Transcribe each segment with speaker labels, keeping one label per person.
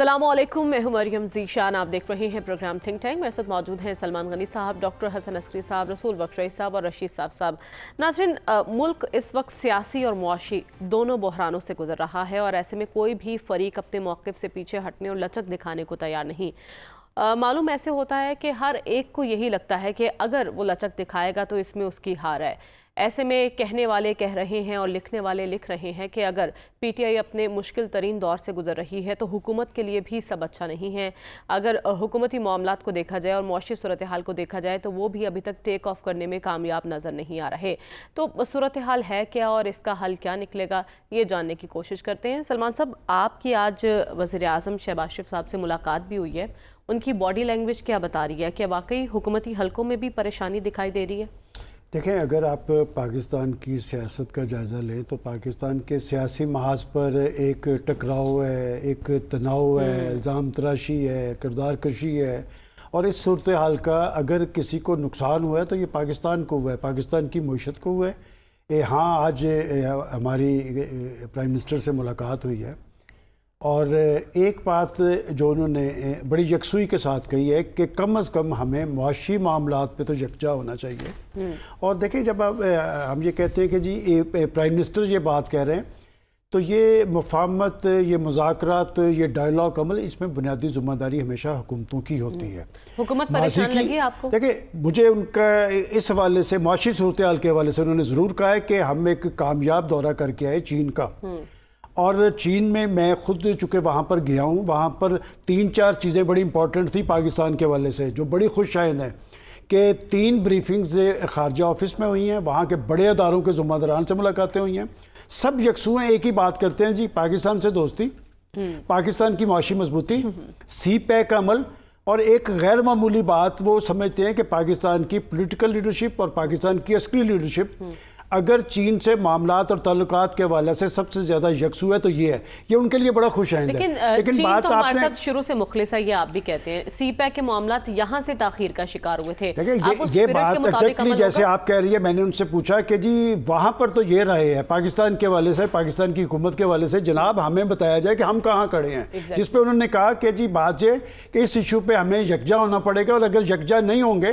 Speaker 1: السلام علیکم، میں ہوں مریم ذیشان، آپ دیکھ رہے ہیں پروگرام تھنک ٹینک۔ میرے ساتھ موجود ہیں سلمان غنی صاحب، ڈاکٹر حسن عسکری صاحب، رسول بخش رئیس صاحب اور رشید صاحب۔ ناظرین، ملک اس وقت سیاسی اور معاشی دونوں بحرانوں سے گزر رہا ہے اور ایسے میں کوئی بھی فریق اپنے موقف سے پیچھے ہٹنے اور لچک دکھانے کو تیار نہیں۔ معلوم ایسے ہوتا ہے کہ ہر ایک کو یہی لگتا ہے کہ اگر وہ لچک دکھائے گا تو اس میں اس کی ہار ہے۔ ایسے میں کہنے والے کہہ رہے ہیں اور لکھنے والے لکھ رہے ہیں کہ اگر پی ٹی آئی اپنے مشکل ترین دور سے گزر رہی ہے تو حکومت کے لیے بھی سب اچھا نہیں ہے۔ اگر حکومتی معاملات کو دیکھا جائے اور معاشی صورتحال کو دیکھا جائے تو وہ بھی ابھی تک ٹیک آف کرنے میں کامیاب نظر نہیں آ رہے۔ تو صورتحال ہے کیا اور اس کا حل کیا نکلے گا، یہ جاننے کی کوشش کرتے ہیں۔ سلمان صاحب، آپ کی آج وزیر اعظم شہباز شریف صاحب سے ملاقات بھی ہوئی ہے، ان کی باڈی لینگویج کیا بتا رہی ہے؟ کیا واقعی حکومتی حلقوں میں بھی پریشانی دکھائی دے رہی ہے؟
Speaker 2: دیکھیں، اگر آپ پاکستان کی سیاست کا جائزہ لیں تو پاکستان کے سیاسی محاذ پر ایک ٹکراؤ ہے، ایک تناؤ ہے، الزام تراشی ہے، کردار کشی ہے، اور اس صورتحال کا اگر کسی کو نقصان ہوا ہے تو یہ پاکستان کو ہوا ہے، پاکستان کی معیشت کو ہوا ہے۔ ہاں، آج ہماری پرائم منسٹر سے ملاقات ہوئی ہے اور ایک بات جو انہوں نے بڑی یکسوئی کے ساتھ کہی ہے کہ کم از کم ہمیں معاشی معاملات پہ تو یکجا ہونا چاہیے۔ اور دیکھیں، جب ہم یہ کہتے ہیں کہ جی پرائم منسٹر یہ بات کہہ رہے ہیں تو یہ مفاہمت، یہ مذاکرات، یہ ڈائلاگ عمل، اس میں بنیادی ذمہ داری ہمیشہ حکومتوں کی ہوتی ہے۔
Speaker 1: حکومت پریشان لگی آپ کو؟
Speaker 2: دیکھیں، مجھے ان کا اس حوالے سے، معاشی صورتحال کے حوالے سے انہوں نے ضرور کہا ہے کہ ہم ایک کامیاب دورہ کر کے آئے چین کا، اور چین میں خود چونکہ وہاں پر گیا ہوں، وہاں پر 3-4 چیزیں بڑی امپورٹنٹ تھی پاکستان کے حوالے سے جو بڑی خوش آئند ہیں کہ 3 بریفنگز خارجہ آفس میں ہوئی ہیں، وہاں کے بڑے اداروں کے ذمہ داران سے ملاقاتیں ہوئی ہیں، سب یکسو ہیں، ایک ہی بات کرتے ہیں، جی پاکستان سے دوستی، پاکستان کی معاشی مضبوطی، سی پیک کا عمل، اور ایک غیر معمولی بات وہ سمجھتے ہیں کہ پاکستان کی پولیٹیکل لیڈرشپ اور پاکستان کی عسکری لیڈرشپ اگر چین سے معاملات اور تعلقات کے حوالے سے سب سے زیادہ یکسو ہے تو یہ ہے، یہ ان کے لیے بڑا خوش آئند ہے۔
Speaker 1: لیکن چین تو ہمارے ساتھ شروع سے مخلص ہے، یہ آپ بھی کہتے ہیں، سی پیک کے معاملات یہاں سے تاخیر کا شکار ہوئے تھے۔
Speaker 2: یہ بات ایگزیکٹلی جیسے آپ کہہ رہی ہے، میں نے ان سے پوچھا کہ جی وہاں پر تو یہ رہے ہیں پاکستان کے حوالے سے، پاکستان کی حکومت کے حوالے سے، جناب ہمیں بتایا جائے کہ ہم کہاں کھڑے ہیں، جس پہ انہوں نے کہا کہ جی بات یہ کہ اس ایشو پہ ہمیں یکجا ہونا پڑے گا، اور اگر یکجا نہیں ہوں گے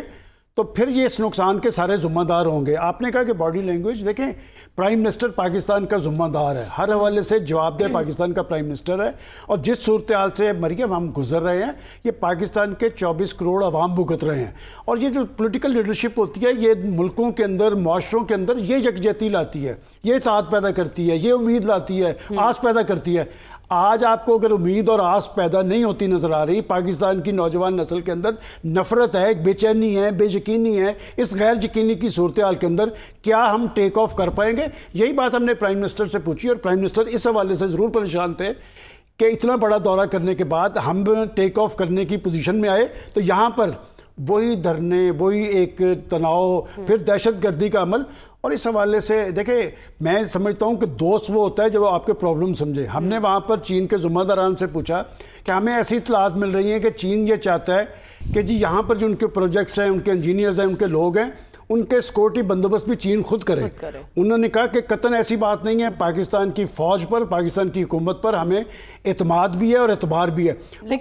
Speaker 2: تو پھر یہ اس نقصان کے سارے ذمہ دار ہوں گے۔ آپ نے کہا کہ باڈی لینگویج، دیکھیں پرائم منسٹر پاکستان کا ذمہ دار ہے، ہر حوالے سے جواب دہ پاکستان کا پرائم منسٹر ہے، اور جس صورتحال سے مریم ہم گزر رہے ہیں یہ پاکستان کے 24 کروڑ عوام بھگت رہے ہیں، اور یہ جو پولیٹیکل لیڈرشپ ہوتی ہے یہ ملکوں کے اندر، معاشروں کے اندر یہ یکجہتی لاتی ہے، یہ اتحاد پیدا کرتی ہے، یہ امید لاتی ہے، آس پیدا کرتی ہے۔ آج آپ کو اگر امید اور آس پیدا نہیں ہوتی نظر آ رہی، پاکستان کی نوجوان نسل کے اندر نفرت ہے، بے چینی ہے، بے یقینی ہے، اس غیر یقینی کی صورتحال کے اندر کیا ہم ٹیک آف کر پائیں گے؟ یہی بات ہم نے پرائم منسٹر سے پوچھی، اور پرائم منسٹر اس حوالے سے ضرور پریشان تھے کہ اتنا بڑا دورہ کرنے کے بعد ہم ٹیک آف کرنے کی پوزیشن میں آئے تو یہاں پر وہی دھرنے، وہی ایک تناؤ، پھر دہشت گردی کا عمل۔ اور اس حوالے سے دیکھیں، میں سمجھتا ہوں کہ دوست وہ ہوتا ہے جب وہ آپ کے پرابلم سمجھے۔ ہم نے وہاں پر چین کے ذمہ داران سے پوچھا کہ ہمیں ایسی اطلاعات مل رہی ہیں کہ چین یہ چاہتا ہے کہ جی یہاں پر جو ان کے پروجیکٹس ہیں، ان کے انجینئرز ہیں، ان کے لوگ ہیں، ان کے سیکورٹی بندوبست بھی چین خود کرے۔ انہوں نے کہا کہ قطعاً ایسی بات نہیں ہے، پاکستان کی فوج پر، پاکستان کی حکومت پر ہمیں اعتماد بھی ہے اور اعتبار بھی ہے۔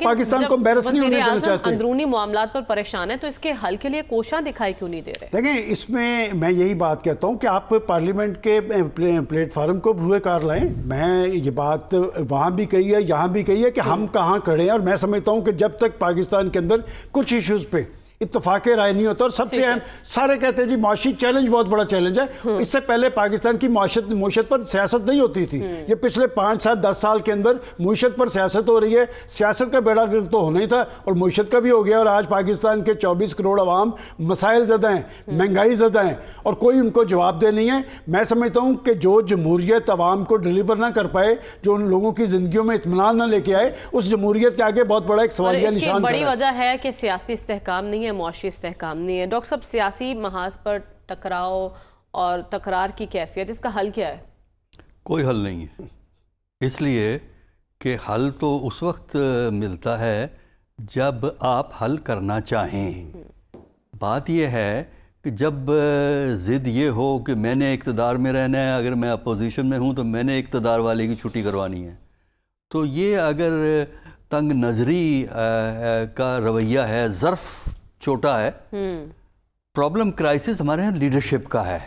Speaker 2: پاکستان کو امبیرس نہیں ہونے دینا چاہتے۔
Speaker 1: اندرونی معاملات پر پریشان ہے تو اس کے حل کے لیے کوشاں دکھائی کیوں نہیں دے رہے؟
Speaker 2: دیکھیں، اس میں یہی بات کہتا ہوں کہ آپ پارلیمنٹ کے پلیٹ فارم کو بروئے کار لائیں۔ میں یہ بات وہاں بھی کہی ہے، یہاں بھی کہی ہے کہ ہم کہاں کھڑے ہیں، اور میں سمجھتا ہوں کہ جب تک پاکستان کے اندر کچھ ایشوز پہ اتفاق رائے نہیں ہوتا، اور سب سے اہم سارے کہتے ہیں جی معاشی چیلنج بہت بڑا چیلنج ہے، اس سے پہلے پاکستان کی معیشت پر سیاست نہیں ہوتی تھی، یہ پچھلے 5-7-10 سال کے اندر معیشت پر سیاست ہو رہی ہے۔ سیاست کا بیڑا گرد تو ہونا ہی تھا اور معیشت کا بھی ہو گیا، اور آج پاکستان کے 24 کروڑ عوام مسائل زدہ ہیں، مہنگائی زدہ ہیں، اور کوئی ان کو جواب دہ نہیں ہے۔ میں سمجھتا ہوں کہ جو جمہوریت عوام کو ڈلیور نہ کر پائے، جو ان لوگوں کی زندگیوں میں اطمینان نہ لے کے آئے، اس جمہوریت کے آگے بہت بڑا ایک سوالیہ نشان ہے۔
Speaker 1: بڑی وجہ ہے کہ سیاسی استحکام نہیں ہے، معاشی استحکام نہیں ہے۔ ڈاکٹر صاحب، سیاسی محاذ پر ٹکراؤ اور تکرار کی کیفیت، اس کا حل کیا ہے؟
Speaker 3: کوئی حل نہیں ہے، اس لیے کہ حل تو اس وقت ملتا ہے جب آپ حل کرنا چاہیں۔ بات یہ ہے کہ جب ضد یہ ہو کہ میں نے اقتدار میں رہنا ہے، اگر میں اپوزیشن میں ہوں تو میں نے اقتدار والے کی چھٹی کروانی ہے، تو یہ اگر تنگ نظری کا رویہ ہے، ظرف چھوٹا ہے. پرابلم کرائسس ہمارے یہاں لیڈرشپ کا ہے،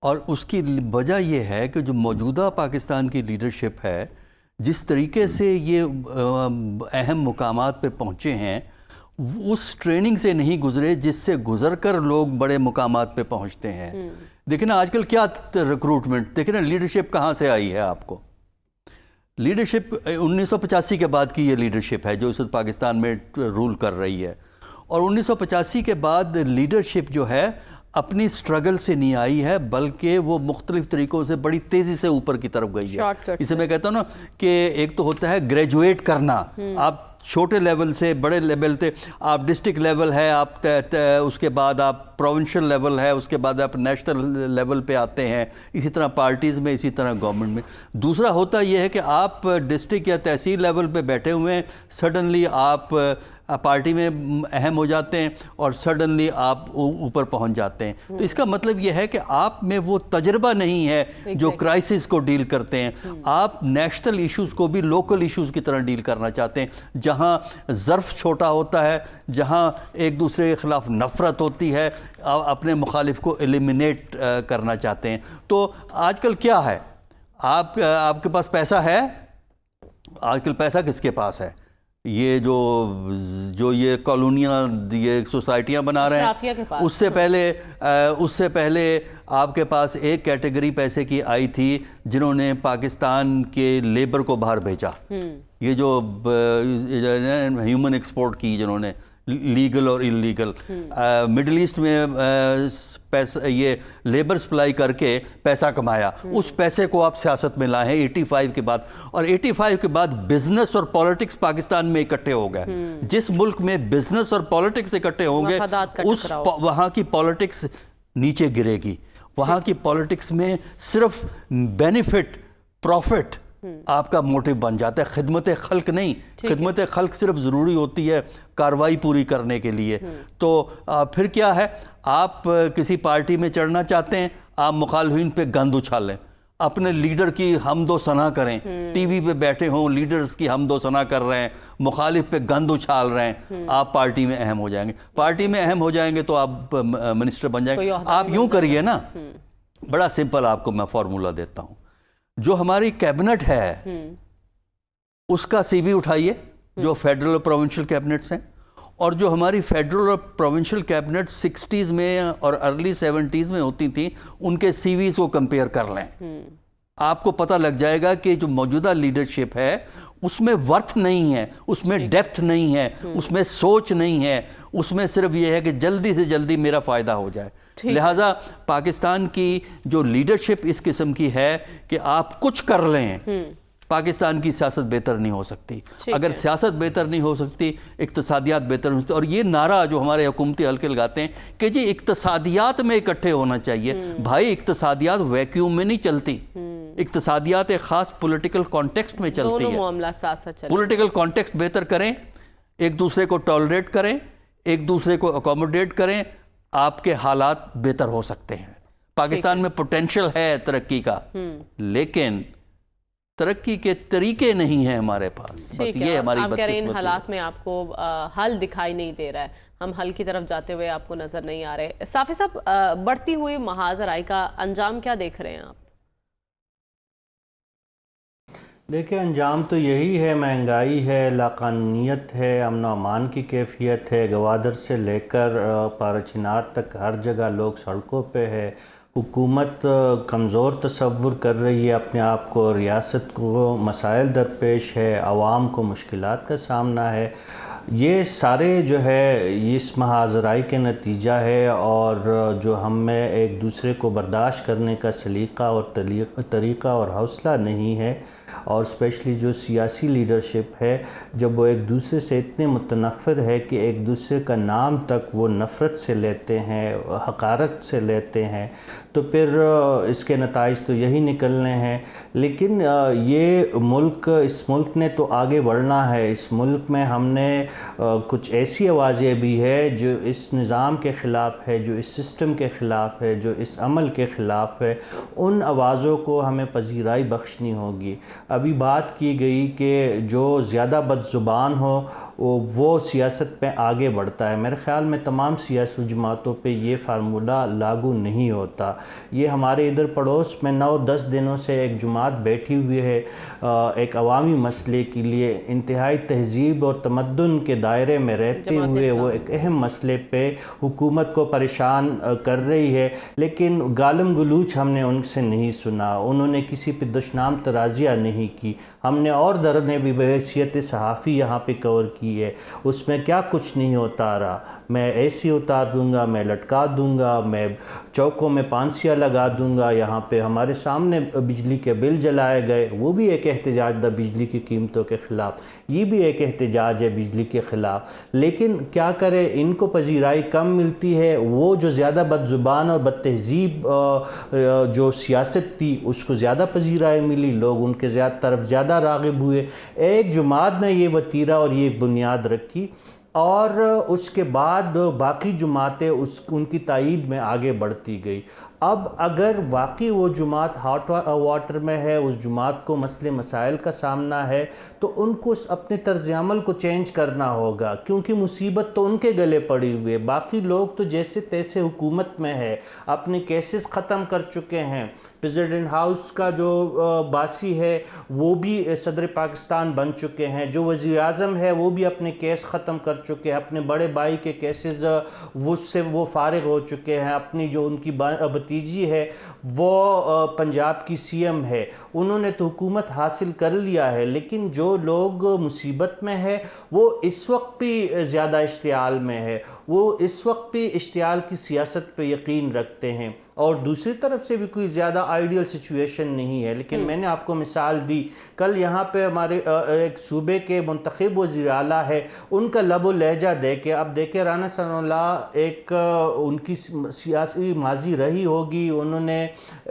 Speaker 3: اور اس کی وجہ یہ ہے کہ جو موجودہ پاکستان کی لیڈرشپ ہے، جس طریقے سے یہ اہم مقامات پہ پہنچے ہیں، اس ٹریننگ سے نہیں گزرے جس سے گزر کر لوگ بڑے مقامات پہ پہنچتے ہیں. دیکھیں نا آج کل کیا ریکروٹمنٹ، دیکھیں نا لیڈرشپ کہاں سے آئی ہے آپ کو. لیڈرشپ 1985 کے بعد کی یہ لیڈرشپ ہے جو اس وقت پاکستان میں رول کر رہی ہے، اور 1985 کے بعد لیڈرشپ جو ہے اپنی سٹرگل سے نہیں آئی ہے، بلکہ وہ مختلف طریقوں سے بڑی تیزی سے اوپر کی طرف گئی ہے. اسے میں کہتا ہوں نا کہ ایک تو ہوتا ہے گریجویٹ کرنا، آپ چھوٹے لیول سے بڑے لیول پہ، آپ ڈسٹرکٹ لیول ہے، آپ اس کے بعد آپ پروونشل لیول ہے، اس کے بعد آپ نیشنل لیول پہ آتے ہیں، اسی طرح پارٹیز میں، اسی طرح گورنمنٹ میں. دوسرا ہوتا یہ ہے کہ آپ ڈسٹرکٹ یا تحصیل لیول پہ بیٹھے ہوئے ہیں، سڈنلی آپ پارٹی میں اہم ہو جاتے ہیں اور سڈنلی آپ اوپر پہنچ جاتے ہیں. تو اس کا مطلب یہ ہے کہ آپ میں وہ تجربہ نہیں ہے جو کرائسس کو ڈیل کرتے ہیں. آپ نیشنل ایشوز کو بھی لوکل ایشوز کی طرح ڈیل کرنا چاہتے ہیں، جہاں ظرف چھوٹا ہوتا ہے، جہاں ایک دوسرے کے خلاف نفرت ہوتی ہے، اپنے مخالف کو ایلیمینیٹ کرنا چاہتے ہیں. تو آج کل کیا ہے، آپ کے پاس پیسہ ہے. آج کل پیسہ کس کے پاس ہے؟ یہ جو یہ کالونیاں، یہ سوسائٹیاں بنا رہے ہیں، اس سے پہلے آپ کے پاس ایک کیٹیگری پیسے کی آئی تھی جنہوں نے پاکستان کے لیبر کو باہر بھیجا. یہ جو ہیومن ایکسپورٹ کی، جنہوں نے لیگل اور انلیگل مڈل ایسٹ میں پیسہ، یہ لیبر سپلائی کر کے پیسہ کمایا. اس پیسے کو آپ سیاست میں لائے ہیں 85 کے بعد، اور 85 کے بعد بزنس اور پالیٹکس پاکستان میں اکٹھے ہو گئے. جس ملک میں بزنس اور پالیٹکس اکٹھے ہوں گے، وہاں کی پالیٹکس نیچے گرے گی. وہاں کی پالیٹکس میں صرف بینیفٹ، پروفٹ آپ کا موٹیو بن جاتا ہے، خدمت خلق نہیں. خدمت خلق صرف ضروری ہوتی ہے کارروائی پوری کرنے کے لیے. تو پھر کیا ہے، آپ کسی پارٹی میں چڑھنا چاہتے ہیں، آپ مخالفین پہ گند اچھالیں، اپنے لیڈر کی حمد و ثنا کریں، ٹی وی پہ بیٹھے ہوں، لیڈرز کی حمد و ثنا کر رہے ہیں، مخالف پہ گند اچھال رہے ہیں، آپ پارٹی میں اہم ہو جائیں گے. پارٹی میں اہم ہو جائیں گے تو آپ منسٹر بن جائیں گے. آپ یوں کریے نا، بڑا سمپل آپ کو میں فارمولہ دیتا ہوں. جو ہماری کیبنٹ ہے اس کا سی وی اٹھائیے، جو فیڈرل اور پروونشل کیبنٹس ہیں، اور جو ہماری فیڈرل اور پروونشل کیبنٹ 60s میں اور ارلی 70s میں ہوتی تھیں، ان کے سی ویز کو کمپیئر کر لیں. آپ کو پتہ لگ جائے گا کہ جو موجودہ لیڈرشپ ہے اس میں ورتھ نہیں ہے، اس میں ڈیپتھ نہیں ہے، اس میں سوچ نہیں ہے، اس میں صرف یہ ہے کہ جلدی سے جلدی میرا فائدہ ہو جائے. لہٰذا پاکستان کی جو لیڈرشپ اس قسم کی ہے کہ آپ کچھ کر لیں، پاکستان کی سیاست بہتر نہیں ہو سکتی. اگر سیاست بہتر نہیں ہو سکتی، اقتصادیات بہتر نہیں ہو سکتی. اور یہ نعرہ جو ہمارے حکومتی حلقے لگاتے ہیں کہ جی اقتصادیات میں اکٹھے ہونا چاہیے، بھائی اقتصادیات ویکیوم میں نہیں چلتی. اقتصادیات ایک خاص پولیٹیکل کانٹیکسٹ میں چلتی ہے. پولیٹیکل کانٹیکسٹ بہتر کریں، ایک دوسرے کو ٹالریٹ کریں، ایک دوسرے کو اکوموڈیٹ کریں، آپ کے حالات بہتر ہو سکتے ہیں. پاکستان میں پوٹینشل ہے ترقی کا، لیکن ترقی کے طریقے نہیں ہیں ہمارے پاس. بس یہ ہماری
Speaker 1: بدقسمتی ہے. ان حالات میں آپ کو حل دکھائی نہیں دے رہا ہے، ہم حل کی طرف جاتے ہوئے آپ کو نظر نہیں آ رہے. صافی صاحب، بڑھتی ہوئی مہاجرائی کا انجام کیا دیکھ رہے ہیں آپ؟
Speaker 4: دیکھیں، انجام تو یہی ہے، مہنگائی ہے، لاقانونیت ہے، امن و امان کی کیفیت ہے. گوادر سے لے کر پارچنار تک ہر جگہ لوگ سڑکوں پہ ہے. حکومت کمزور تصور کر رہی ہے اپنے آپ کو، ریاست کو مسائل درپیش ہے، عوام کو مشکلات کا سامنا ہے. یہ سارے جو ہے اس مہاجرائی کے نتیجہ ہے، اور جو ہم میں ایک دوسرے کو برداشت کرنے کا سلیقہ اور طریقہ اور حوصلہ نہیں ہے. اور اسپیشلی جو سیاسی لیڈرشپ ہے، جب وہ ایک دوسرے سے اتنے متنفر ہے کہ ایک دوسرے کا نام تک وہ نفرت سے لیتے ہیں، حقارت سے لیتے ہیں، تو پھر اس کے نتائج تو یہی نکلنے ہیں. لیکن یہ ملک، اس ملک نے تو آگے بڑھنا ہے. اس ملک میں ہم نے کچھ ایسی آوازیں بھی ہے جو اس نظام کے خلاف ہے، جو اس سسٹم کے خلاف ہے، جو اس عمل کے خلاف ہے. ان آوازوں کو ہمیں پذیرائی بخشنی ہوگی. ابھی بات کی گئی کہ جو زیادہ بد زبان ہو وہ سیاست پہ آگے بڑھتا ہے. میرے خیال میں تمام سیاسی جماعتوں پہ یہ فارمولہ لاگو نہیں ہوتا. یہ ہمارے ادھر پڑوس میں 9-10 دنوں سے ایک جماعت بیٹھی ہوئی ہے ایک عوامی مسئلے کے لیے، انتہائی تہذیب اور تمدن کے دائرے میں رہتے ہوئے وہ ایک اہم مسئلے پہ حکومت کو پریشان کر رہی ہے، لیکن گالم گلوچ ہم نے ان سے نہیں سنا، انہوں نے کسی پہ دشنام ترازیہ نہیں کی. ہم نے اور دھرنے بھی بحیثیت صحافی یہاں پہ کور کی ہے، اس میں کیا کچھ نہیں اتارا. میں ایسی اتار دوں گا، میں لٹکا دوں گا، میں چوکوں میں پانسیاں لگا دوں گا. یہاں پہ ہمارے سامنے بجلی کے بل جلائے گئے، وہ بھی ایک احتجاج تھا بجلی کی قیمتوں کے خلاف، یہ بھی ایک احتجاج ہے بجلی کے خلاف. لیکن کیا کرے، ان کو پذیرائی کم ملتی ہے. وہ جو زیادہ بد زبان اور بد تہذیب جو سیاست تھی اس کو زیادہ پذیرائی ملی، لوگ ان کے طرف زیادہ راغب ہوئے. ایک جماعت نے یہ وتیرہ اور یہ بنیاد رکھی اور اس کے بعد باقی جماعتیں ان کی تائید میں آگے بڑھتی گئی. اب اگر واقعی وہ جماعت ہاٹ واٹر میں ہے، اس جماعت کو مسئلے مسائل کا سامنا ہے، تو ان کو اپنے طرز عمل کو چینج کرنا ہوگا، کیونکہ مصیبت تو ان کے گلے پڑی ہوئی ہے. باقی لوگ تو جیسے تیسے حکومت میں ہے، اپنے کیسز ختم کر چکے ہیں. پریزیڈنٹ ہاؤس کا جو باسی ہے وہ بھی صدر پاکستان بن چکے ہیں، جو وزیر اعظم ہے وہ بھی اپنے کیس ختم کر چکے ہیں، اپنے بڑے بھائی کے کیسز وہ فارغ ہو چکے ہیں. اپنی جو ان کی بھتیجی ہے وہ پنجاب کی سی ایم ہے، انہوں نے تو حکومت حاصل کر لیا ہے. لیکن جو لوگ مصیبت میں ہے وہ اس وقت بھی زیادہ اشتعال میں ہے، وہ اس وقت بھی اشتعال کی سیاست پہ یقین رکھتے ہیں، اور دوسری طرف سے بھی کوئی زیادہ آئیڈیل سچویشن نہیں ہے. لیکن میں نے آپ کو مثال دی، کل یہاں پہ ہمارے ایک صوبے کے منتخب وزیر اعلیٰ ہے، ان کا لب و لہجہ دیکھے. اب دیکھیں رانا ثناء اللہ ایک ان کی سیاسی ماضی رہی ہوگی، انہوں نے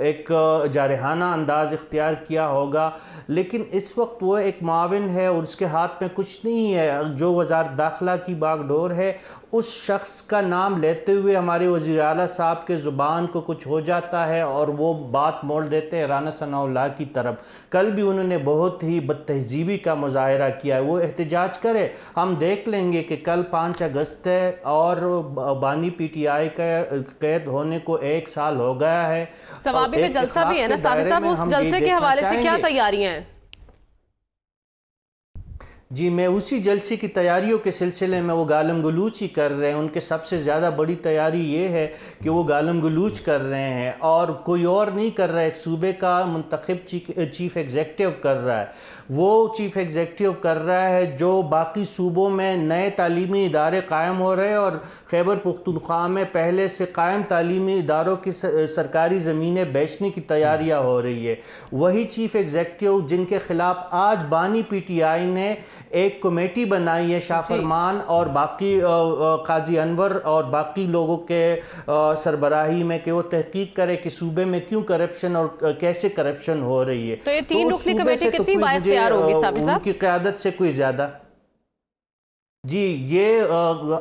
Speaker 4: ایک جارحانہ انداز اختیار کیا ہوگا، لیکن اس وقت وہ ایک معاون ہے اور اس کے ہاتھ میں کچھ نہیں ہے. جو وزارت داخلہ کی باغ ڈور ہے، اس شخص کا نام لیتے ہوئے ہمارے وزیر اعلیٰ صاحب کے زبان کو کچھ ہو جاتا ہے اور وہ بات موڑ دیتے ہیں رانا ثناء اللہ کی طرف. کل بھی انہوں نے بہت ہی بد تہذیبی کا مظاہرہ کیا ہے. وہ احتجاج کرے، ہم دیکھ لیں گے کہ کل 5 اگست ہے اور بانی پی ٹی آئی کا قید ہونے کو 1 سال ہو گیا ہے.
Speaker 1: ثوابی میں جلسہ بھی ہے نا صافی صاحب، اس جلسے کے حوالے سے کیا تیاریاں ہیں؟
Speaker 4: جی میں اسی جلسے کی تیاریوں کے سلسلے میں وہ گالم گلوچ ہی کر رہے ہیں. ان کے سب سے زیادہ بڑی تیاری یہ ہے کہ وہ گالم گلوچ کر رہے ہیں اور کوئی اور نہیں کر رہا ہے. ایک صوبے کا منتخب چیف ایگزیکٹو کر رہا ہے. وہ چیف ایگزیکٹو کر رہا ہے جو باقی صوبوں میں نئے تعلیمی ادارے قائم ہو رہے ہیں اور خیبر پختونخوا میں پہلے سے قائم تعلیمی اداروں کی سرکاری زمینیں بیچنے کی تیاریاں ہو رہی ہے. وہی چیف ایگزیکٹو جن کے خلاف آج بانی پی ٹی آئی نے ایک کمیٹی بنائی ہے شاہ فرمان اور باقی قاضی انور اور باقی لوگوں کے سربراہی میں کہ وہ تحقیق کرے کہ صوبے میں کیوں کرپشن اور کیسے کرپشن ہو رہی ہے.
Speaker 1: تو یہ 3 رکنی کمیٹی کتنی بااختیار ہوگی صافی صاحب؟
Speaker 4: ان کی قیادت سے کوئی زیادہ جی یہ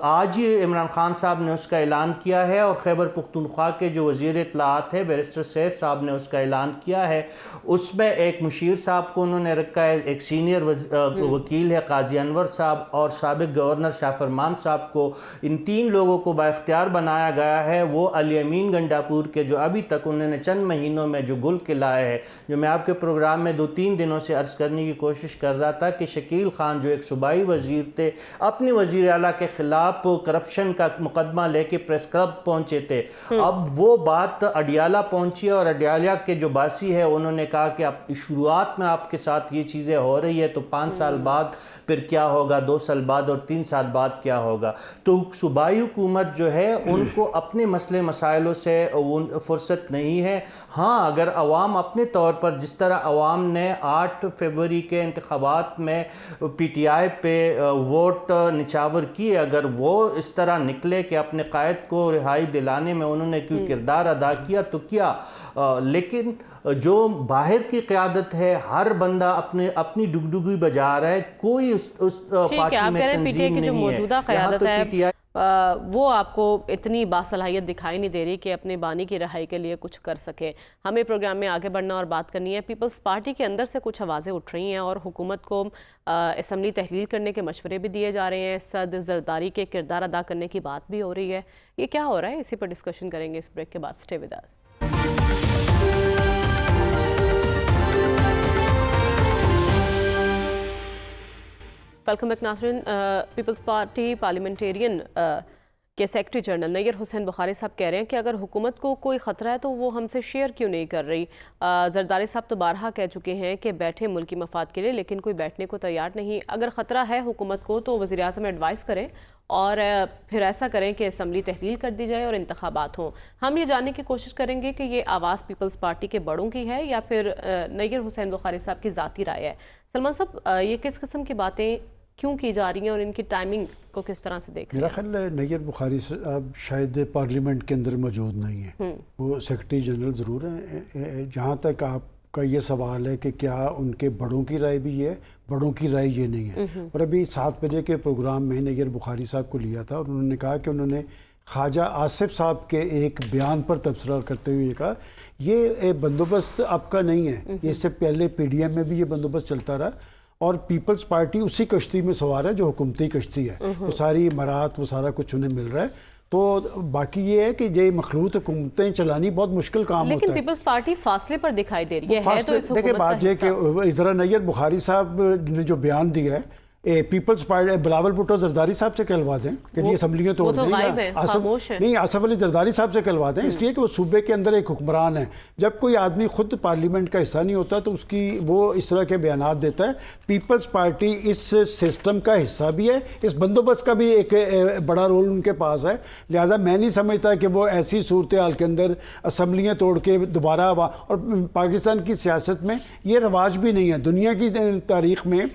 Speaker 4: آج ہی عمران خان صاحب نے اس کا اعلان کیا ہے اور خیبر پختونخوا کے جو وزیر اطلاعات ہے بیرسٹر سیف صاحب نے اس کا اعلان کیا ہے. اس میں ایک مشیر صاحب کو انہوں نے رکھا ہے، ایک سینئر وکیل ہے قاضی انور صاحب اور سابق گورنر شاہ فرمان صاحب کو. ان 3 لوگوں کو بااختیار بنایا گیا ہے. وہ علی امین گنڈاپور کے جو ابھی تک انہوں نے چند مہینوں میں جو گل کھلائے ہے، جو میں آپ کے پروگرام میں 2-3 دنوں سے عرض کرنے کی کوشش کر رہا تھا کہ شکیل خان جو ایک صوبائی وزیر تھے اپنے وزیر اعلیٰ کے خلاف کرپشن کا مقدمہ لے کے پریس کلب پہنچے تھے. اب وہ بات اڈیالہ پہنچی اور اڈیالہ کے جو باسی ہے انہوں نے کہا کہ اب شروعات میں آپ کے ساتھ یہ چیزیں ہو رہی ہے تو 5 سال بعد پھر کیا ہوگا، 2 سال بعد اور 3 سال بعد کیا ہوگا. تو صوبائی حکومت جو ہے ان کو اپنے مسئلے مسائلوں سے فرصت نہیں ہے. ہاں اگر عوام اپنے طور پر جس طرح عوام نے 8 فروری کے انتخابات میں پی ٹی آئی پہ ووٹ نچاور کی، اگر وہ اس طرح نکلے کہ اپنے قائد کو رہائی دلانے میں انہوں نے کوئی کردار ادا کیا تو کیا. لیکن جو باہر کی قیادت ہے ہر بندہ اپنی ڈگڈگی بجا رہا ہے، کوئی اس پارٹی میں تنظیم نہیں ہے۔
Speaker 1: کی جو موجودہ قیادت ہے وہ آپ کو اتنی باصلاحیت دکھائی نہیں دے رہی کہ اپنے بانی کی رہائی کے لیے کچھ کر سکے۔ ہمیں پروگرام میں آگے بڑھنا اور بات کرنی ہے۔ پیپلز پارٹی کے اندر سے کچھ آوازیں اٹھ رہی ہیں اور حکومت کو اسمبلی تحلیل کرنے کے مشورے بھی دیے جا رہے ہیں، صدر زرداری کے کردار ادا کرنے کی بات بھی ہو رہی ہے۔ یہ کیا ہو رہا ہے، اسی پر ڈسکشن کریں گے اس بریک کے بعد۔ Stay with us. Welcome back ناظرین۔ پیپلز پارٹی پارلیمنٹیرین کے سیکرٹری جنرل نیر حسین بخاری صاحب کہہ رہے ہیں کہ اگر حکومت کو کوئی خطرہ ہے تو وہ ہم سے شیئر کیوں نہیں کر رہی۔ زرداری صاحب تو بارہا کہہ چکے ہیں کہ بیٹھے ملکی مفاد کے لیے، لیکن کوئی بیٹھنے کو تیار نہیں۔ اگر خطرہ ہے حکومت کو تو وزیر اعظم ایڈوائز کریں اور پھر ایسا کریں کہ اسمبلی تحلیل کر دی جائے اور انتخابات ہوں۔ ہم یہ جاننے کی کوشش کریں گے کہ یہ آواز پیپلز پارٹی کے بڑوں کی ہے یا پھر نیر حسین بخاری صاحب کی ذاتی رائے ہے۔ سلمان صاحب، یہ کس قسم کی باتیں کیوں کی جا رہی ہیں اور ان کی ٹائمنگ کو کس طرح سے دیکھ رہے ہیں؟
Speaker 2: میرا خیال ہے نیر بخاری صاحب شاید پارلیمنٹ کے اندر موجود نہیں ہیں، وہ سیکرٹری جنرل ضرور ہیں۔ جہاں تک آپ کا یہ سوال ہے کہ کیا ان کے بڑوں کی رائے بھی ہے، بڑوں کی رائے یہ نہیں ہے۔ اور ابھی 7 بجے کے پروگرام میں نیر بخاری صاحب کو لیا تھا اور انہوں نے کہا کہ انہوں نے خواجہ آصف صاحب کے ایک بیان پر تبصرہ کرتے ہوئے کہا یہ بندوبست اب کا نہیں ہے، اس سے پہلے پی ڈی ایم میں بھی یہ بندوبست چلتا رہا اور پیپلز پارٹی اسی کشتی میں سوار ہے جو حکومتی کشتی ہے، وہ ساری امارات وہ سارا کچھ انہیں مل رہا ہے۔ تو باقی یہ ہے کہ یہ مخلوط حکومتیں چلانی بہت مشکل کام ہوتا ہے۔
Speaker 1: لیکن پیپلز پارٹی فاصلے پر دکھائی دے رہی ہے تو اس حکومت
Speaker 2: دیکھیں بات یہ کہ ذرا نیر بخاری صاحب نے جو بیان دیا ہے پیپلز پارٹی بلاول بھٹو زرداری صاحب سے کہلوا دیں کہ جی اسمبلیاں توڑ دیں، نہیں آصف علی زرداری صاحب سے کہلوا دیں، اس لیے کہ وہ صوبے کے اندر ایک حکمران ہے۔ جب کوئی آدمی خود پارلیمنٹ کا حصہ نہیں ہوتا تو وہ اس طرح کے بیانات دیتا ہے۔ پیپلز پارٹی اس سسٹم کا حصہ بھی ہے، اس بندوبست کا بھی ایک بڑا رول ان کے پاس ہے، لہٰذا میں نہیں سمجھتا کہ وہ ایسی صورتحال کے اندر اسمبلیاں توڑ کے دوبارہ اور پاکستان کی سیاست میں یہ رواج بھی نہیں ہے۔ دنیا کی تاریخ میں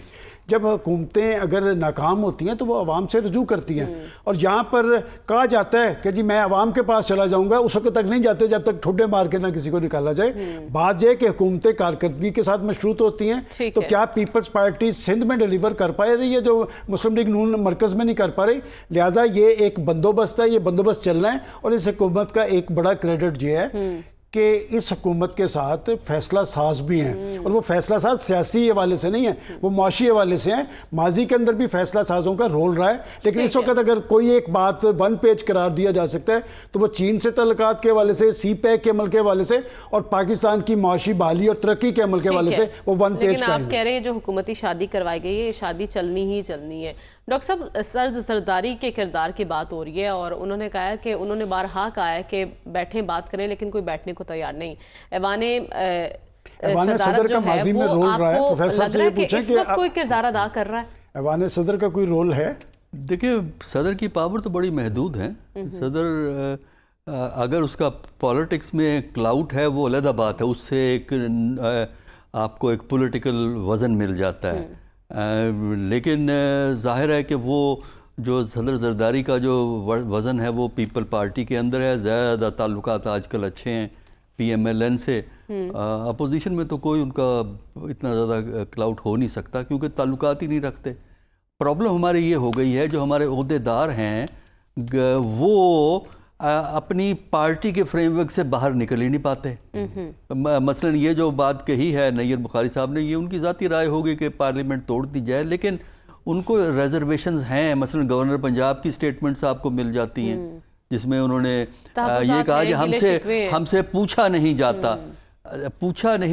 Speaker 2: جب حکومتیں اگر ناکام ہوتی ہیں تو وہ عوام سے رجوع کرتی ہیں، اور جہاں پر کہا جاتا ہے کہ جی میں عوام کے پاس چلا جاؤں گا، اس وقت تک نہیں جاتے جب تک ٹھڈے مار کے نہ کسی کو نکالا جائے۔ بات یہ کہ حکومتیں کارکردگی کے ساتھ مشروط ہوتی ہیں، تو کیا پیپلز پارٹی سندھ میں ڈیلیور کر پائے رہی ہے جو مسلم لیگ نون مرکز میں نہیں کر پا رہی؟ لہٰذا یہ ایک بندوبست ہے، یہ بندوبست چلنا ہے، اور اس حکومت کا ایک بڑا کریڈٹ یہ ہے کہ اس حکومت کے ساتھ فیصلہ ساز بھی ہیں، اور وہ فیصلہ ساز سیاسی حوالے سے نہیں ہیں، وہ معاشی حوالے سے ہیں۔ ماضی کے اندر بھی فیصلہ سازوں کا رول رہا ہے، لیکن اس وقت اگر کوئی ایک بات ون پیج قرار دیا جا سکتا ہے تو وہ چین سے تعلقات کے حوالے سے، سی پیک کے عمل کے حوالے سے، اور پاکستان کی معاشی بحالی اور ترقی کے عمل کے حوالے سے وہ ون پیج
Speaker 1: لیکن آپ کہہ رہے ہیں جو حکومتی شادی کروائی گئی ہے یہ شادی چلنی ہی چلنی ہے۔ ڈاکٹر صاحب، صدر زرداری کے کردار کی بات ہو رہی ہے اور انہوں نے کہا کہ انہوں نے بارہا کہا ہے کہ بیٹھیں بات کریں، لیکن کوئی بیٹھنے کو تیار نہیں۔ ایوان صدر کا ماضی میں رول رہا ہے، پروفیسر سے یہ پوچھیں کہ کوئی کردار ادا کر رہا ہے؟
Speaker 2: ایوان صدر کا کوئی رول ہے؟
Speaker 3: دیکھیں صدر کی پاور تو بڑی محدود ہے۔ صدر اگر اس کا پالیٹکس میں کلاؤٹ ہے وہ علیحدہ بات ہے، اس سے ایک آپ کو ایک پولیٹیکل وزن مل جاتا ہے، لیکن ظاہر ہے کہ وہ جو صدر زرداری کا جو وزن ہے وہ پیپل پارٹی کے اندر ہے۔ زیادہ تعلقات آج کل اچھے ہیں پی ایم ایل این سے، اپوزیشن میں تو کوئی ان کا اتنا زیادہ کلاؤٹ ہو نہیں سکتا کیونکہ تعلقات ہی نہیں رکھتے۔ پرابلم ہماری یہ ہو گئی ہے جو ہمارے عہدے دار ہیں وہ اپنی پارٹی کے فریم ورک سے باہر نکل ہی نہیں پاتے۔ مثلا یہ جو بات کہی ہے نیر بخاری صاحب نے، یہ ان کی ذاتی رائے ہوگی کہ پارلیمنٹ توڑ دی جائے، لیکن ان کو ریزرویشنز ہیں۔ مثلا گورنر پنجاب کی سٹیٹمنٹس آپ کو مل جاتی ہیں جس میں انہوں نے یہ کہا کہ ہم سے پوچھا نہیں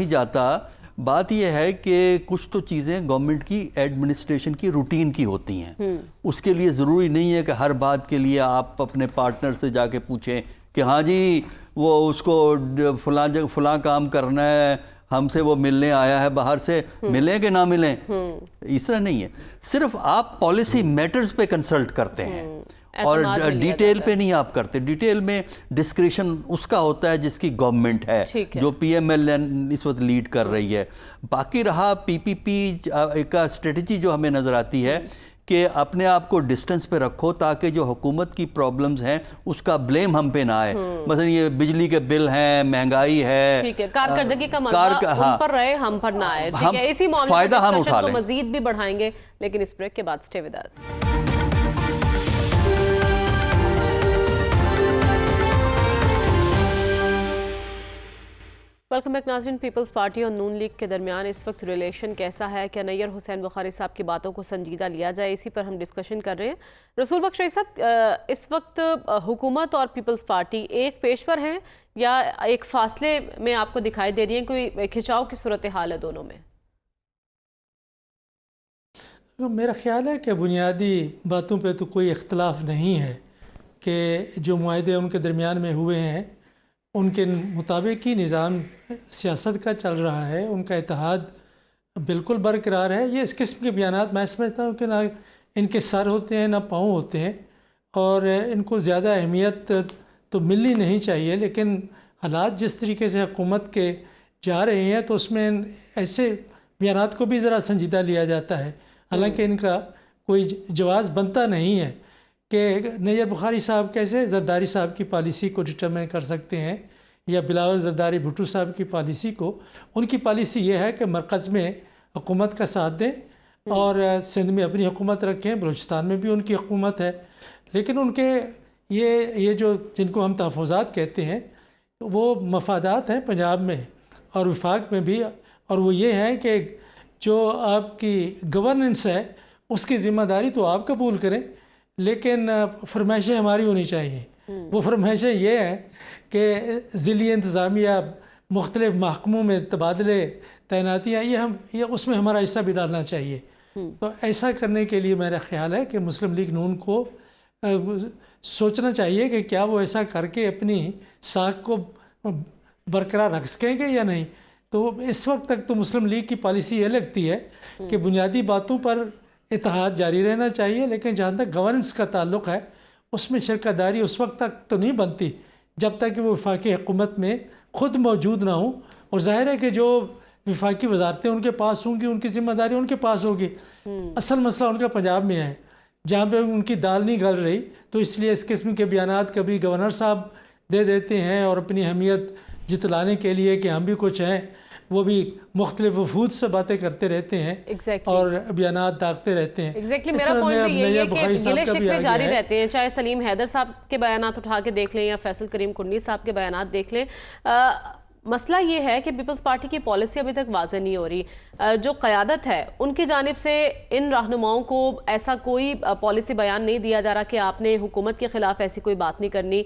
Speaker 3: جاتا۔ بات یہ ہے کہ کچھ تو چیزیں گورنمنٹ کی ایڈمنسٹریشن کی روٹین کی ہوتی ہیں، اس کے لیے ضروری نہیں ہے کہ ہر بات کے لیے آپ اپنے پارٹنر سے جا کے پوچھیں کہ ہاں جی وہ اس کو فلاں کام کرنا ہے، ہم سے وہ ملنے آیا ہے باہر سے، ملیں کہ نہ ملیں، اس طرح نہیں ہے۔ صرف آپ پالیسی میٹرز پہ کنسلٹ کرتے ہیں اور ڈیٹیل پہ نہیں آپ کرتے۔ ڈیٹیل میں ڈسکریشن اس کا ہوتا ہے جس کی گورنمنٹ ہے، جو پی ایم ایل این اس وقت لیڈ کر رہی ہے۔ باقی رہا پی پی پی کا اسٹریٹجی جو ہمیں نظر آتی ہے کہ اپنے آپ کو ڈسٹنس پہ رکھو تاکہ جو حکومت کی پرابلمز ہیں اس کا بلیم ہم پہ نہ آئے. مثلا یہ بجلی کے بل ہیں, مہنگائی ہے,
Speaker 1: ٹھیک ہے, کارکردگی کا مسئلہ ان پر رہے, ہم پر نہ آئے. ٹھیک ہے, اسی معاملے
Speaker 3: فائدہ ہم اٹھا
Speaker 1: کو
Speaker 3: لیں.
Speaker 1: مزید بھی بڑھائیں گے, لیکن اس بریک کے بعد stay with us. Welcome back ناظرین. پیپلز پارٹی اور نون لیگ کے درمیان اس وقت ریلیشن کیسا ہے؟ کیا نیئر حسین بخاری صاحب کی باتوں کو سنجیدہ لیا جائے؟ اسی پر ہم ڈسکشن کر رہے ہیں. رسول بخش رئی صاحب, اس وقت حکومت اور پیپلز پارٹی ایک پیش پر ہیں یا ایک فاصلے میں آپ کو دکھائی دے رہی ہیں؟ کوئی کھچاؤ کی صورتحال ہے دونوں میں؟
Speaker 5: میرا خیال ہے کہ بنیادی باتوں پہ تو کوئی اختلاف نہیں ہے کہ جو معاہدے ان کے درمیان میں ہوئے ہیں ان کے مطابق ہی نظام سیاست کا چل رہا ہے. ان کا اتحاد بالکل برقرار ہے. یہ اس قسم کے بیانات میں سمجھتا ہوں کہ نہ ان کے سر ہوتے ہیں نہ پاؤں ہوتے ہیں, اور ان کو زیادہ اہمیت تو ملنی نہیں چاہیے. لیکن حالات جس طریقے سے حکومت کے جا رہے ہیں تو اس میں ایسے بیانات کو بھی ذرا سنجیدہ لیا جاتا ہے. حالانکہ ان کا کوئی جواز بنتا نہیں ہے کہ نیئر بخاری صاحب کیسے زرداری صاحب کی پالیسی کو ڈٹرمن کر سکتے ہیں یا بلاول زرداری بھٹو صاحب کی پالیسی کو. ان کی پالیسی یہ ہے کہ مرکز میں حکومت کا ساتھ دیں اور سندھ میں اپنی حکومت رکھیں, بلوچستان میں بھی ان کی حکومت ہے. لیکن ان کے یہ جو جن کو ہم تحفظات کہتے ہیں وہ مفادات ہیں پنجاب میں اور وفاق میں بھی, اور وہ یہ ہے کہ جو آپ کی گورننس ہے اس کی ذمہ داری تو آپ قبول کریں, لیکن فرمائشیں ہماری ہونی چاہیے. وہ فرمائشیں یہ ہیں کہ ضلعی انتظامیہ, مختلف محکموں میں تبادلے, تعیناتیاں, یہ اس میں ہمارا حصہ بھی ڈالنا چاہیے. تو ایسا کرنے کے لیے میرا خیال ہے کہ مسلم لیگ نون کو سوچنا چاہیے کہ کیا وہ ایسا کر کے اپنی ساکھ کو برقرار رکھ سکیں گے یا نہیں. تو اس وقت تک تو مسلم لیگ کی پالیسی یہ لگتی ہے کہ بنیادی باتوں پر اتحاد جاری رہنا چاہیے, لیکن جہاں تک گورننس کا تعلق ہے اس میں شرکت داری اس وقت تک تو نہیں بنتی جب تک کہ وہ وفاقی حکومت میں خود موجود نہ ہوں. اور ظاہر ہے کہ جو وفاقی وزارتیں ان کے پاس ہوں گی ان کی ذمہ داری ان کے پاس ہوگی. اصل مسئلہ ان کا پنجاب میں ہے جہاں پہ ان کی دال نہیں گل رہی, تو اس لیے اس قسم کے بیانات کبھی گورنر صاحب دے دیتے ہیں اور اپنی اہمیت جتلانے کے لیے کہ ہم بھی کچھ ہیں, وہ بھی مختلف وفود سے باتیں کرتے رہتے ہیں اور بیانات داغتے رہتے ہیں.
Speaker 1: میرا پوائنٹ بھی یہی ہے کہ گلے شکوے جاری رہتے ہیں, چاہے سلیم حیدر صاحب کے بیانات اٹھا کے دیکھ لیں یا فیصل کریم کنڈی صاحب کے بیانات دیکھ لیں. مسئلہ یہ ہے کہ پیپلز پارٹی کی پالیسی ابھی تک واضح نہیں ہو رہی. جو قیادت ہے ان کی جانب سے ان رہنماؤں کو ایسا کوئی پالیسی بیان نہیں دیا جا رہا کہ آپ نے حکومت کے خلاف ایسی کوئی بات نہیں کرنی.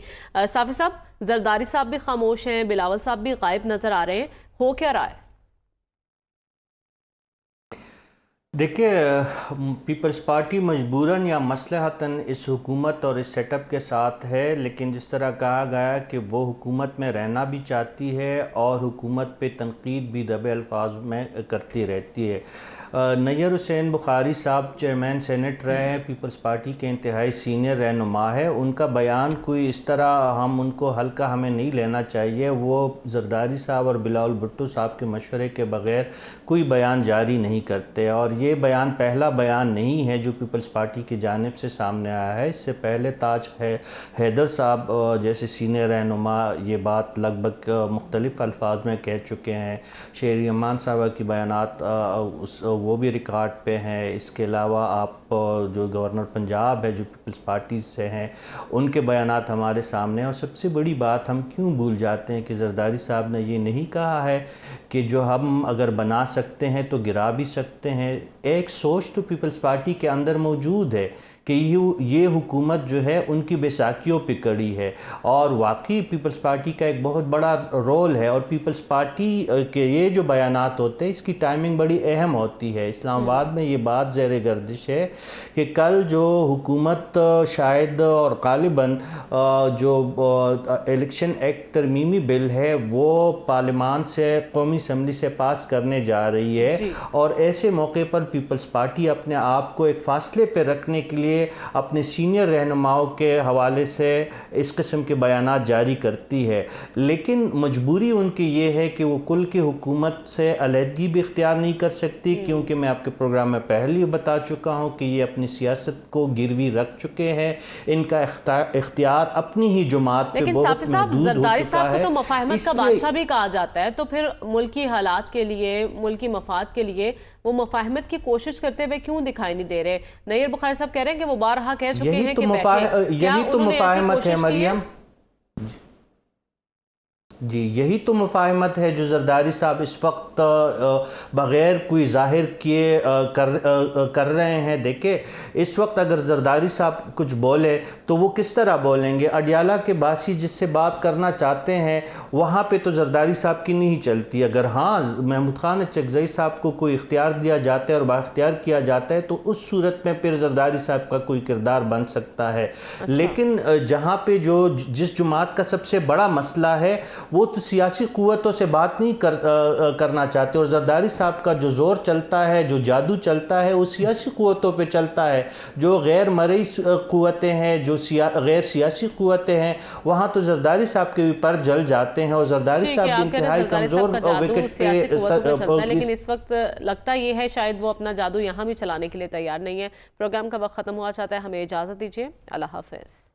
Speaker 1: صافی صاحب, زرداری صاحب بھی خاموش ہیں, بلاول صاحب بھی غائب نظر آ رہے ہیں, ہو کیا رہا ہے؟
Speaker 4: دیکھیے, پیپلز پارٹی مجبوراً یا مصلحتاً اس حکومت اور اس سیٹ اپ کے ساتھ ہے, لیکن جس طرح کہا گیا کہ وہ حکومت میں رہنا بھی چاہتی ہے اور حکومت پہ تنقید بھی دبے الفاظ میں کرتی رہتی ہے. نیئر حسین بخاری صاحب چیئرمین سینٹ رہے ہیں, پیپلز پارٹی کے انتہائی سینئر رہنما ہے. ان کا بیان کوئی اس طرح ہم ان کو ہلکا ہمیں نہیں لینا چاہیے. وہ زرداری صاحب اور بلاول بھٹو صاحب کے مشورے کے بغیر کوئی بیان جاری نہیں کرتے, اور یہ بیان پہلا بیان نہیں ہے جو پیپلز پارٹی کی جانب سے سامنے آیا ہے. اس سے پہلے تاج حیدر صاحب جیسے سینئر رہنما یہ بات لگ بھگ مختلف الفاظ میں کہہ چکے ہیں. شہری امان صاحبہ کی بیانات وہ بھی ریکارڈ پہ ہیں. اس کے علاوہ آپ جو گورنر پنجاب ہے جو پیپلز پارٹی سے ہیں ان کے بیانات ہمارے سامنے ہیں. اور سب سے بڑی بات ہم کیوں بھول جاتے ہیں کہ زرداری صاحب نے یہ نہیں کہا ہے کہ جو ہم اگر بنا سکتے ہیں تو گرا بھی سکتے ہیں. ایک سوچ تو پیپلز پارٹی کے اندر موجود ہے کہ یہ حکومت جو ہے ان کی بیساکھیوں پہ کڑی ہے, اور واقعی پیپلز پارٹی کا ایک بہت بڑا رول ہے. اور پیپلز پارٹی کے یہ جو بیانات ہوتے ہیں اس کی ٹائمنگ بڑی اہم ہوتی ہے. اسلام آباد میں یہ بات زیر گردش ہے کہ کل جو حکومت شاید اور غالباً جو الیکشن ایکٹ ترمیمی بل ہے وہ پارلیمان سے قومی اسمبلی سے پاس کرنے جا رہی ہے, اور ایسے موقع پر پیپلز پارٹی اپنے آپ کو ایک فاصلے پہ رکھنے کے لیے یہ اپنے سینئر رہنماؤں کے حوالے سے اس قسم کے بیانات جاری کرتی ہے، لیکن مجبوری ان کی یہ ہے کہ وہ کل کی حکومت سے علیحدگی بھی اختیار نہیں کر سکتی، کیونکہ میں آپ کے پروگرام میں پہلے ہی بتا چکا ہوں کہ یہ اپنی سیاست کو گروی رکھ چکے ہیں، ان کا اختیار اپنی ہی جماعت پہ بہت محدود ہو چکا ہے۔
Speaker 1: زرداری صاحب کو تو مفاہمت کا بادشاہ بھی کہا جاتا ہے، تو پھر ملکی حالات کے لیے، ملکی مفاد کے لیے وہ مفاہمت کی کوشش کرتے ہوئے کیوں دکھائی نہیں دے رہے؟ نیر بخاری صاحب کہہ رہے ہیں کہ وہ بارہا کہہ چکے ہیں کہ بیٹھیں،
Speaker 4: یہی تو مفاہمت ہے مریم جی، یہی تو مفاہمت ہے جو زرداری صاحب اس وقت بغیر کوئی ظاہر کیے کر رہے ہیں۔ دیکھیں اس وقت اگر زرداری صاحب کچھ بولے تو وہ کس طرح بولیں گے؟ اڈیالہ کے باسی جس سے بات کرنا چاہتے ہیں وہاں پہ تو زرداری صاحب کی نہیں چلتی، اگر ہاں محمود خان اچکزئی صاحب کو کوئی اختیار دیا جاتا ہے اور بااختیار کیا جاتا ہے تو اس صورت میں پھر زرداری صاحب کا کوئی کردار بن سکتا ہے۔ لیکن جہاں پہ جس جماعت کا سب سے بڑا مسئلہ ہے وہ تو سیاسی قوتوں سے بات نہیں کرنا چاہتے، اور زرداری صاحب کا جو زور چلتا ہے، جو جادو چلتا ہے، وہ سیاسی قوتوں پہ چلتا ہے۔ جو غیر مرئی قوتیں ہیں، جو غیر سیاسی قوتیں ہیں، وہاں تو زرداری صاحب کے بھی پر جل جاتے ہیں، اور زرداری صاحب بھی انتہائی کمزور وکٹ پہ،
Speaker 1: لیکن اس وقت لگتا یہ ہے شاید وہ اپنا جادو یہاں بھی چلانے کے لیے تیار نہیں ہے۔ پروگرام کا وقت ختم ہوا چاہتا ہے، ہمیں اجازت دیجیے، اللہ حافظ۔